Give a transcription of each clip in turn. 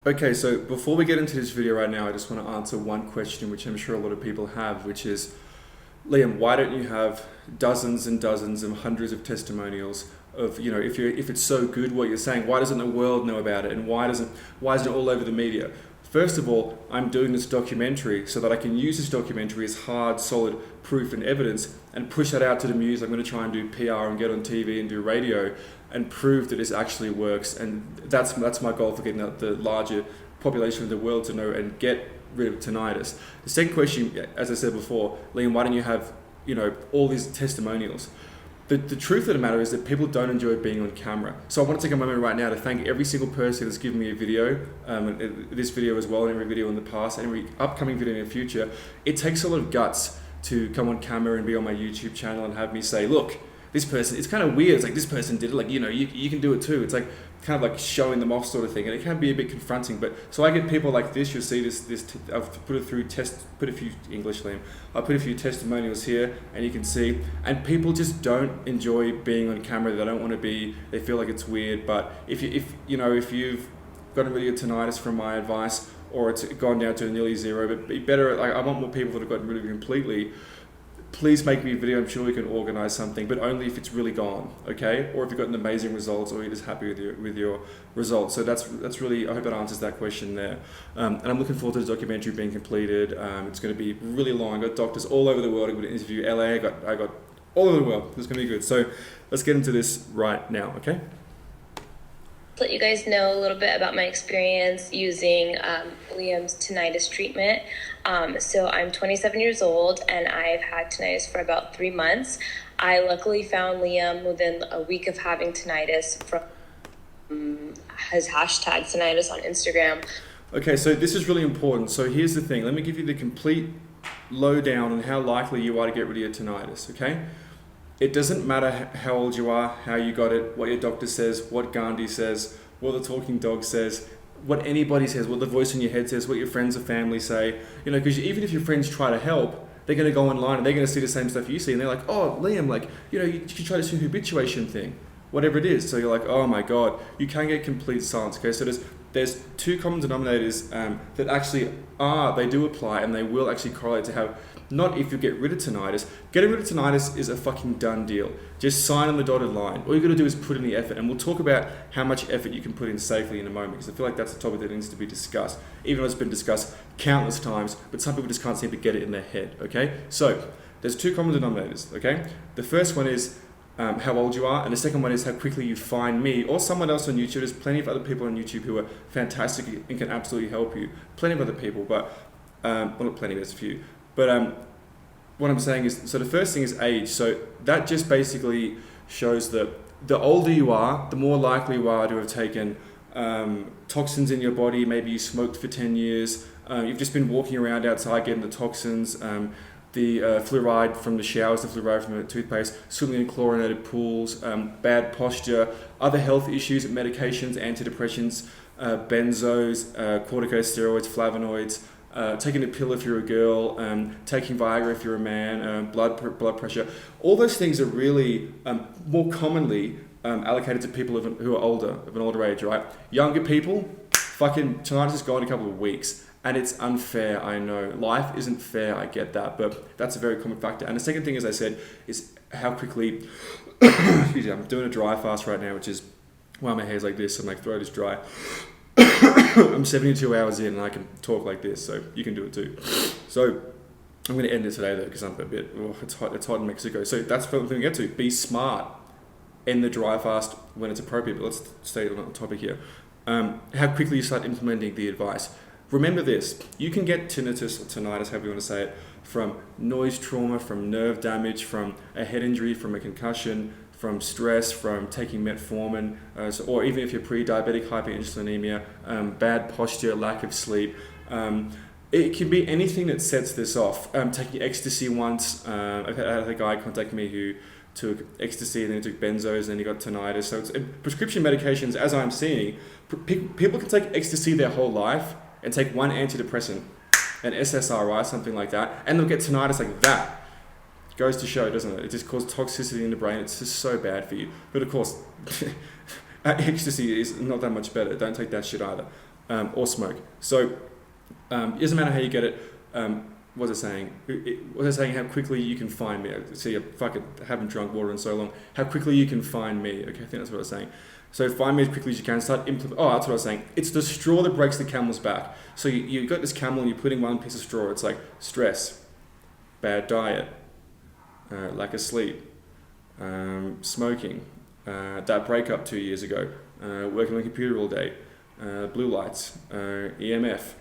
Okay, so before we get into this video right now, I just want to answer one question which I'm sure a lot of people have, which is, Liam, why don't you have dozens and dozens and hundreds of testimonials of, if it's so good what you're saying, why doesn't the world know about it, and why isn't it all over the media? First of all, I'm doing this documentary so that I can use this documentary as hard, solid proof and evidence and push that out to the news. I'm going to try and do PR and get on TV and do radio and prove that this actually works. And that's my goal for getting the larger population of the world to know and get rid of tinnitus. The second question, as I said before, Liam, why don't you have all these testimonials? The truth of the matter is that people don't enjoy being on camera. So I want to take a moment right now to thank every single person that's given me a video, this video as well, and every video in the past, and every upcoming video in the future. It takes a lot of guts to come on camera and be on my YouTube channel and have me say, look, this person, it's kind of weird. It's like, this person did it, like, you can do it too. It's like kind of like showing them off sort of thing. And it can be a bit confronting, but so I get people like this. You'll see I've put a few English, Liam. I put a few testimonials here and you can see, and people just don't enjoy being on camera. They don't want to be, they feel like it's weird. But if you've gotten rid of your tinnitus from my advice, or it's gone down to nearly zero, but be better, like, I want more people that have gotten rid of it completely. Please make me a video. I'm sure we can organize something, but only if it's really gone, okay? Or if you've gotten amazing results, or you're just happy with your results. So that's really, I hope that answers that question there. And I'm looking forward to the documentary being completed. It's going to be really long. I got doctors all over the world. I'm going to interview LA. I got all over the world. It's going to be good. So let's get into this right now, okay? Let you guys know a little bit about my experience using Liam's tinnitus treatment. So I'm 27 years old and I've had tinnitus for about 3 months. I luckily found Liam within a week of having tinnitus from his hashtag tinnitus on Instagram. Okay, so this is really important. So here's the thing. Let me give you the complete lowdown on how likely you are to get rid of your tinnitus, okay? It doesn't matter how old you are, how you got it, what your doctor says, what Gandhi says, what the talking dog says, what anybody says, what the voice in your head says, what your friends or family say. Because even if your friends try to help, they're going to go online and they're going to see the same stuff you see, and they're like, oh, Liam, like, you should try this habituation thing, whatever it is. So you're like, oh my God, you can get complete silence. Okay, so there's two common denominators that actually they do apply, and they will actually correlate to how. Not if you get rid of tinnitus. Getting rid of tinnitus is a fucking done deal. Just sign on the dotted line. All you got to do is put in the effort, and we'll talk about how much effort you can put in safely in a moment, because I feel like that's a topic that needs to be discussed, even though it's been discussed countless times, but some people just can't seem to get it in their head, okay? So, there's two common denominators, okay? The first one is how old you are, and the second one is how quickly you find me or someone else on YouTube. There's plenty of other people on YouTube who are fantastic and can absolutely help you. Plenty of other people, but, well, not plenty, there's a few. But what I'm saying is, so the first thing is age. So that just basically shows that the older you are, the more likely you are to have taken toxins in your body. Maybe you smoked for 10 years. You've just been walking around outside getting the toxins, the fluoride from the showers, the fluoride from the toothpaste, swimming in chlorinated pools, bad posture, other health issues, medications, antidepressants, benzos, corticosteroids, flavonoids, taking a pill if you're a girl, taking Viagra if you're a man, blood pressure. All those things are really more commonly allocated to people who are older, of an older age, right? Younger people, fucking tinnitus is gone in a couple of weeks. And it's unfair, I know. Life isn't fair, I get that, but that's a very common factor. And the second thing, as I said, is how quickly, excuse me, I'm doing a dry fast right now, which is why my hair's like this and my throat is dry. I'm 72 hours in and I can talk like this, so you can do it too. So I'm going to end it today though, because I'm a bit, it's hot in Mexico. So that's what we're going to get to. Be smart. End the dry fast when it's appropriate, but let's stay on the topic here. How quickly you start implementing the advice. Remember this, you can get tinnitus or tinnitus, however you want to say it, from noise trauma, from nerve damage, from a head injury, from a concussion, from stress, from taking metformin, or even if you're pre-diabetic hyperinsulinemia, bad posture, lack of sleep. It can be anything that sets this off. Taking ecstasy once, I've had a guy contact me who took ecstasy and then took benzos and then he got tinnitus. So it's prescription medications, as I'm seeing, people can take ecstasy their whole life and take one antidepressant, an SSRI, something like that, and they'll get tinnitus like that. Goes to show, doesn't it? It just causes toxicity in the brain. It's just so bad for you. But of course, ecstasy is not that much better. Don't take that shit either. or smoke. So it doesn't matter how you get it. What was it saying? Was it saying how quickly you can find me? See, I fucking haven't drunk water in so long. How quickly you can find me? Okay, I think that's what I was saying. So find me as quickly as you can. Start implement. Oh, that's what I was saying. It's the straw that breaks the camel's back. So you got this camel and you're putting one piece of straw. It's like stress, bad diet, lack of sleep, smoking, that breakup 2 years ago, working on a computer all day, blue lights, EMF,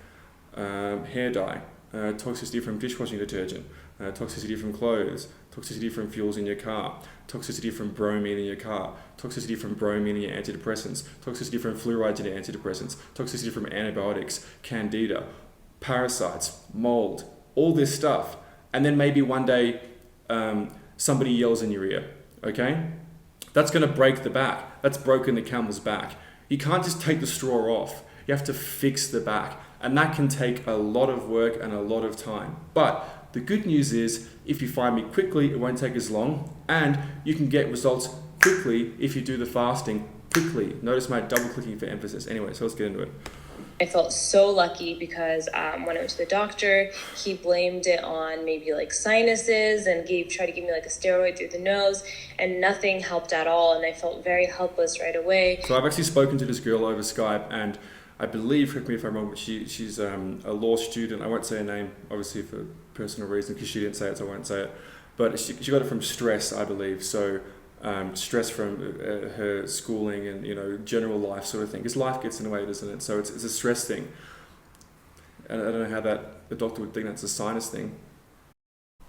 hair dye, toxicity from dishwashing detergent, toxicity from clothes, toxicity from fuels in your car, toxicity from bromine in your car, toxicity from bromine in your antidepressants, toxicity from fluoride in your antidepressants, toxicity from antibiotics, candida, parasites, mold, all this stuff. And then maybe one day somebody yells in your ear, okay? That's going to break the back. That's broken the camel's back. You can't just take the straw off. You have to fix the back. And that can take a lot of work and a lot of time. But the good news is, if you find me quickly, it won't take as long, and you can get results quickly if you do the fasting quickly. Notice my double clicking for emphasis. Anyway, so let's get into it. I felt so lucky because when I went to the doctor, he blamed it on maybe like sinuses and tried to give me like a steroid through the nose, and nothing helped at all. And I felt very helpless right away. So I've actually spoken to this girl over Skype, and I believe, correct me if I'm wrong, but she's a law student. I won't say her name, obviously for personal reasons, because she didn't say it, so I won't say it. But she got it from stress, I believe. So stress from her schooling and general life sort of thing. Because life gets in the way, doesn't it? So it's a stress thing. And I don't know how the doctor would think that's a sinus thing.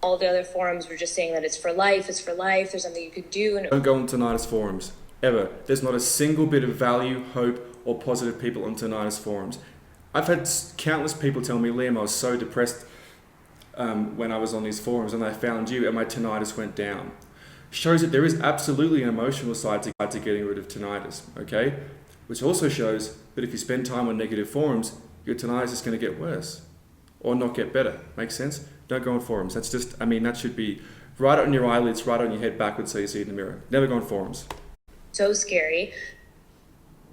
All the other forums were just saying that it's for life, there's something you could do. And don't go on tinnitus forums, ever. There's not a single bit of value, hope, or positive people on tinnitus forums. I've had countless people tell me, Liam, I was so depressed when I was on these forums, and I found you and my tinnitus went down. Shows that there is absolutely an emotional side to getting rid of tinnitus, okay? Which also shows that if you spend time on negative forums, your tinnitus is going to get worse or not get better. Makes sense? Don't go on forums. That's just, that should be right on your eyelids, right on your head backwards so you see it in the mirror. Never go on forums. So scary.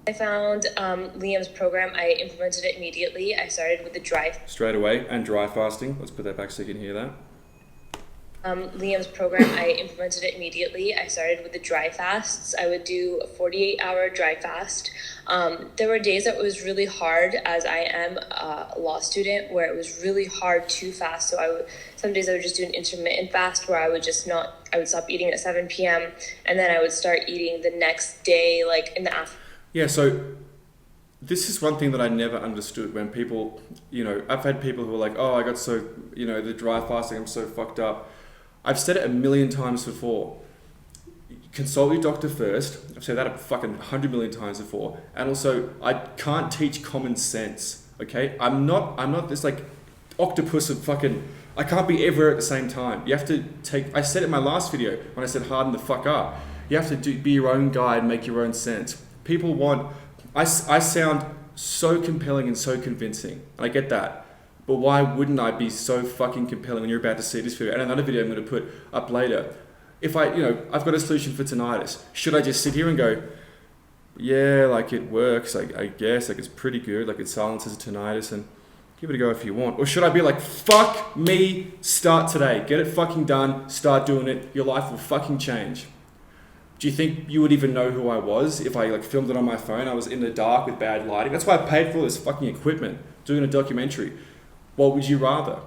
I found Liam's program. I implemented it immediately. I started with the straight away, and dry fasting. Let's put that back so you can hear that. Liam's program, I implemented it immediately. I started with the dry fasts. I would do a 48-hour dry fast. There were days that it was really hard, as I am a law student, where it was really hard to fast. So some days I would just do an intermittent fast where I would stop eating at 7 p.m. and then I would start eating the next day, like in the afternoon. Yeah, so this is one thing that I never understood when people, I've had people who are like, oh, I got so, the dry fasting, I'm so fucked up. I've said it a million times before. Consult your doctor first. I've said that a fucking 100 million times before. And also, I can't teach common sense, okay? I'm not this like octopus of fucking, I can't be everywhere at the same time. You have to I said it in my last video when I said harden the fuck up. You have to be your own guide, make your own sense. People want, I sound so compelling and so convincing. And I get that. But why wouldn't I be so fucking compelling when you're about to see this video? And another video I'm going to put up later. If I've got a solution for tinnitus, should I just sit here and go, yeah, like it works, I guess, like it's pretty good, like it silences tinnitus, and give it a go if you want? Or should I be like, fuck me, start today, get it fucking done, start doing it, your life will fucking change? Do you think you would even know who I was if I filmed it on my phone? I was in the dark with bad lighting. That's why I paid for all this fucking equipment, doing a documentary. What would you rather?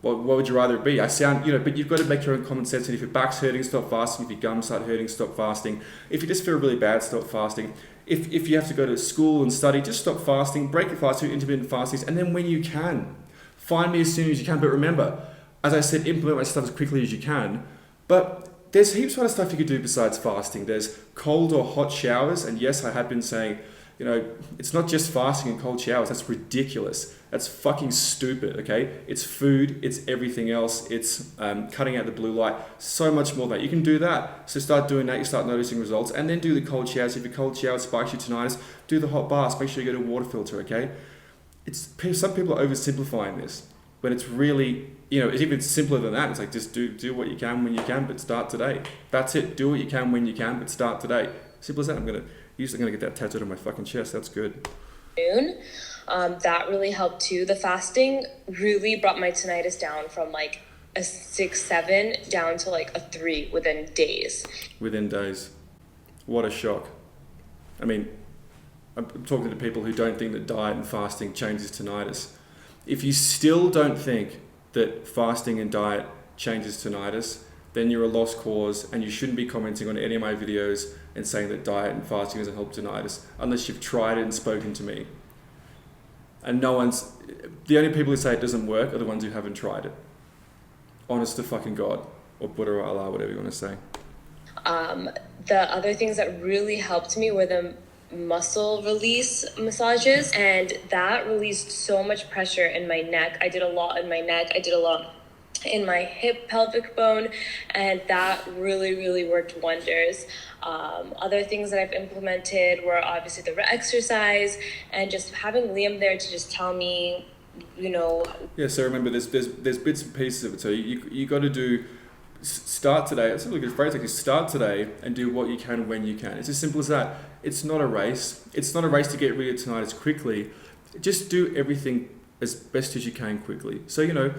What would you rather it be? I sound, but you've got to make your own common sense. And if your back's hurting, stop fasting. If your gums start hurting, stop fasting. If you just feel really bad, stop fasting. If you have to go to school and study, just stop fasting. Break your fast, do intermittent fastings. And then when you can, find me as soon as you can. But remember, as I said, implement my stuff as quickly as you can. But there's heaps of other stuff you could do besides fasting. There's cold or hot showers. And yes, I have been saying, it's not just fasting and cold showers. That's ridiculous. That's fucking stupid, okay? It's food, it's everything else, it's cutting out the blue light, so much more than that. You can do that. So start doing that, you start noticing results, and then do the cold showers. If your cold shower spikes your tinnitus, do the hot baths. Make sure you get a water filter, okay? Some people are oversimplifying this, when it's really, it's even simpler than that. It's like, just do what you can when you can, but start today. That's it. Do what you can when you can, but start today. Simple as that. I'm gonna get that tattooed on my fucking chest. That's good. That really helped too. The fasting really brought my tinnitus down from like a 6, 7 down to like a 3 within days. Within days. What a shock. I mean, I'm talking to people who don't think that diet and fasting changes tinnitus. If you still don't think that fasting and diet changes tinnitus, then you're a lost cause and you shouldn't be commenting on any of my videos and saying that diet and fasting doesn't help tinnitus unless you've tried it and spoken to me. And the only people who say it doesn't work are the ones who haven't tried it. Honest to fucking God, or Buddha or Allah, whatever you want to say. The other things that really helped me were the muscle release massages, and that released so much pressure in my neck. I did a lot in my neck. I did a lot in my hip pelvic bone, and that really, really worked wonders. Other things that I've implemented were obviously the exercise and just having Liam there to just tell me, Yeah, so remember, there's bits and pieces of it. So you got to start today. That's a really good phrase. Actually, start today and do what you can when you can. It's as simple as that. It's not a race. It's not a race to get rid of tinnitus quickly. Just do everything as best as you can quickly. So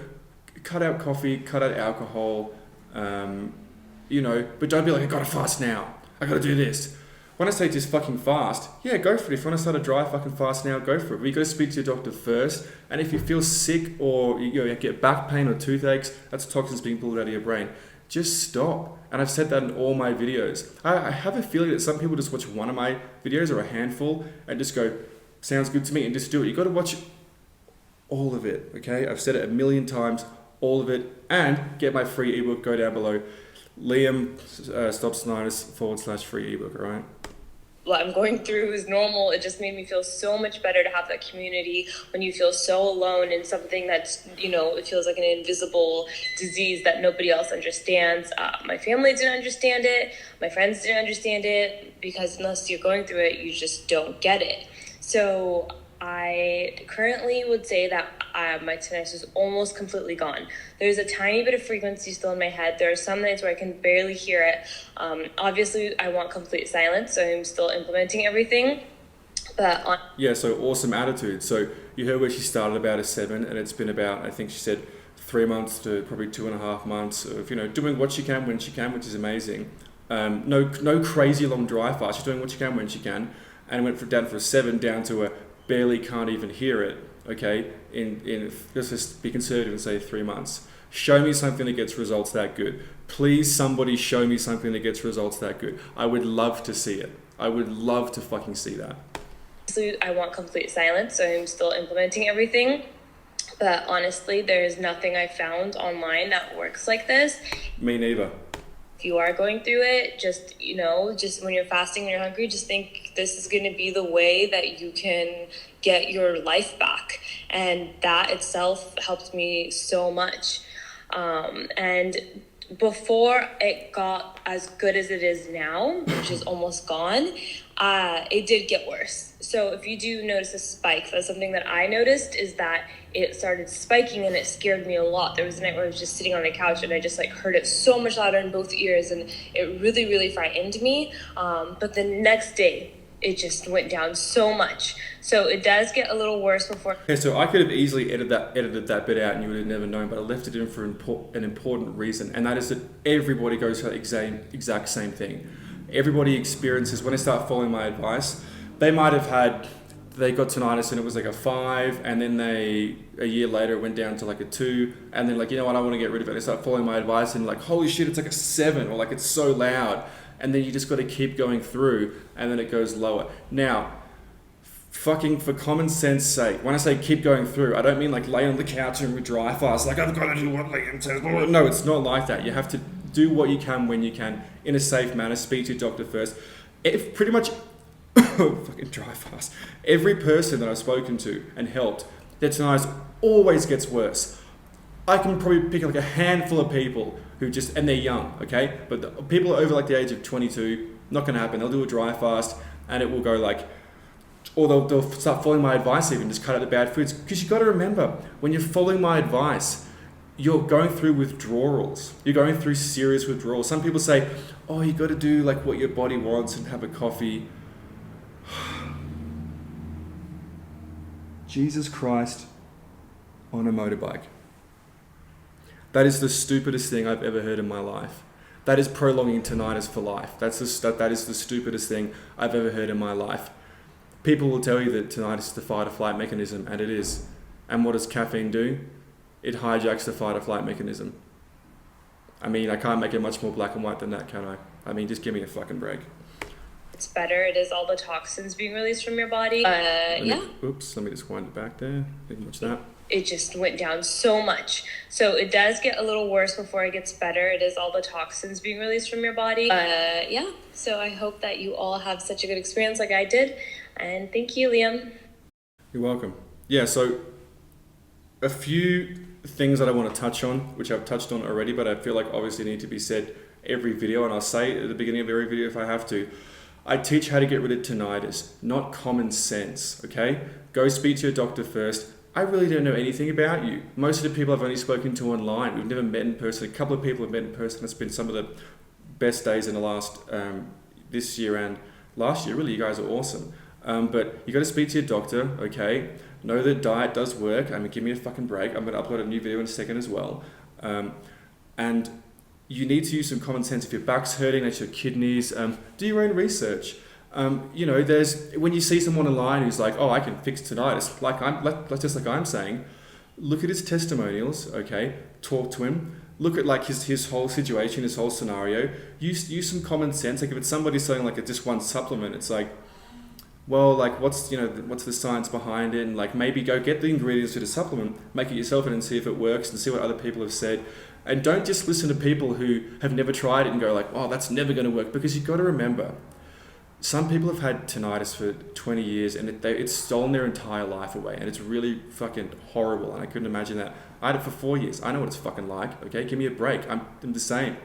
cut out coffee, cut out alcohol. But don't be like, I gotta fast now. I gotta do this. When I say just fucking fast, yeah, go for it. If you want to start a dry fucking fast now, go for it. But you got to speak to your doctor first. And if you feel sick or you get back pain or toothaches, that's toxins being pulled out of your brain. Just stop. And I've said that in all my videos. I have a feeling that some people just watch one of my videos or a handful and just go, sounds good to me, and just do it. You got to watch all of it, okay? I've said it a million times, all of it. And get my free ebook, go down below. Liam Stops Tinnitus / free ebook, all right? What I'm going through is normal. It just made me feel so much better to have that community when you feel so alone in something that's, it feels like an invisible disease that nobody else understands. My family didn't understand it. My friends didn't understand it, because unless you're going through it, you just don't get it. So I currently would say that my tinnitus is almost completely gone. There's a tiny bit of frequency still in my head. There are some nights where I can barely hear it. Obviously, I want complete silence, so I'm still implementing everything. Yeah, so awesome attitude. So you heard where she started about a 7, and it's been about, I think she said, 3 months to probably 2.5 months of doing what she can when she can, which is amazing. No crazy long dry fast. She's doing what she can when she can, and went down for a 7 down to a barely can't even hear it. Okay, let's just be conservative and say 3 months. Show me something that gets results that good. Please, somebody show me something that gets results that good. I would love to see it. I would love to fucking see that. I want complete silence, so I'm still implementing everything. But honestly, there is nothing I found online that works like this. Me neither. If you are going through it, just when you're fasting and you're hungry, just think this is going to be the way that you can get your life back. And that itself helped me so much. And before it got as good as it is now, which is almost gone, it did get worse. So if you do notice a spike, that's something that I noticed, is that it started spiking and it scared me a lot. There was a night where I was just sitting on the couch and I just heard it so much louder in both ears, and it really, really frightened me. But the next day, it just went down so much. So it does get a little worse before. Okay, so I could have easily edited that bit out and you would have never known, but I left it in for an important reason, and that is that everybody goes through the exact same thing. Everybody experiences, when they start following my advice, they got tinnitus and it was like a 5, and then a year later it went down to like a 2, and then I want to get rid of it. They start following my advice and holy shit, it's like a 7, or it's so loud. And then you just got to keep going through, and then it goes lower. Now, fucking for common sense sake, when I say keep going through, I don't mean lay on the couch and dry fast, I've got to do what Liam says. No, it's not like that. You have to do what you can when you can in a safe manner. Speak to your doctor first. If pretty much fucking dry fast. Every person that I've spoken to and helped, their tinnitus always gets worse. I can probably pick a handful of people who and they're young, okay? But the people over the age of 22, not gonna happen. They'll do a dry fast and it will go or they'll start following my advice, even just cut out the bad foods. Because you got to remember, when you're following my advice, you're going through withdrawals. You're going through serious withdrawals. Some people say, oh, you got to do what your body wants and have a coffee. Jesus Christ on a motorbike. That is the stupidest thing I've ever heard in my life. That is prolonging tinnitus for life. That is the stupidest thing I've ever heard in my life. People will tell you that tinnitus is the fight or flight mechanism, and it is. And what does caffeine do? It hijacks the fight or flight mechanism. I mean, I can't make it much more black and white than that, can I? I mean, just give me a fucking break. It's better. It is all the toxins being released from your body. Let me just wind it back there. Watch that. It just went down so much. So it does get a little worse before it gets better. It is all the toxins being released from your body. So I hope that you all have such a good experience like I did. And thank you, Liam. You're welcome. Yeah, so a few things that I want to touch on, which I've touched on already, but I feel like obviously need to be said every video, and I'll say it at the beginning of every video if I have to. I teach how to get rid of tinnitus, not common sense, okay? Go speak to your doctor first. I really don't know anything about you. Most of the people I've only spoken to online, we've never met in person. A couple of people have met in person. It's been some of the best days in the last, this year and last year. Really, you guys are awesome. But you got to speak to your doctor, okay? Know that diet does work. I mean, give me a fucking break. I'm going to upload a new video in a second as well. And you need to use some common sense. If your back's hurting, that's your kidneys. Do your own research. There's when you see someone online who's like, oh, I can fix tinnitus, just like I'm saying, look at his testimonials, okay? Talk to him. Look at like his whole situation, his whole scenario. Use some common sense. Like if it's somebody selling like just one supplement, it's like, well, like what's the science behind it? And like maybe go get the ingredients to the supplement, make it yourself and see if it works and see what other people have said. And don't just listen to people who have never tried it and go like, oh, that's never going to work. Because you've got to remember, some people have had tinnitus for 20 years and it's stolen their entire life away. And it's really fucking horrible. And I couldn't imagine that. I had it for 4 years. I know what it's fucking like. Okay, give me a break. I'm the same.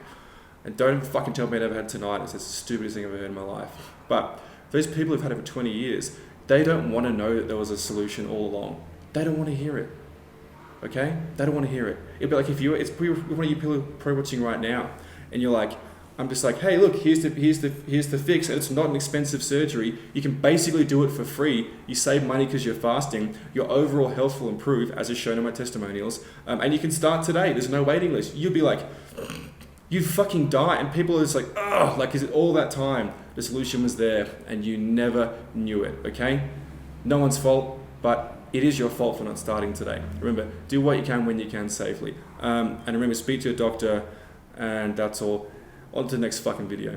And don't fucking tell me I never had tinnitus. It's the stupidest thing I've ever heard in my life. But those people who've had it for 20 years, they don't want to know that there was a solution all along. They don't want to hear it. Okay? They don't want to hear it. It'd be like if it's one of you people probably watching right now, and you're like, I'm just like, hey, look, here's the fix, and it's not an expensive surgery. You can basically do it for free. You save money because you're fasting. Your overall health will improve, as is shown in my testimonials, and you can start today. There's no waiting list. You'll be like, you fucking die, and people are just like, oh, like is it all that time? The solution was there, and you never knew it. Okay? No one's fault, but it is your fault for not starting today. Remember, do what you can when you can safely. And remember, speak to your doctor, and that's all. On to the next fucking video.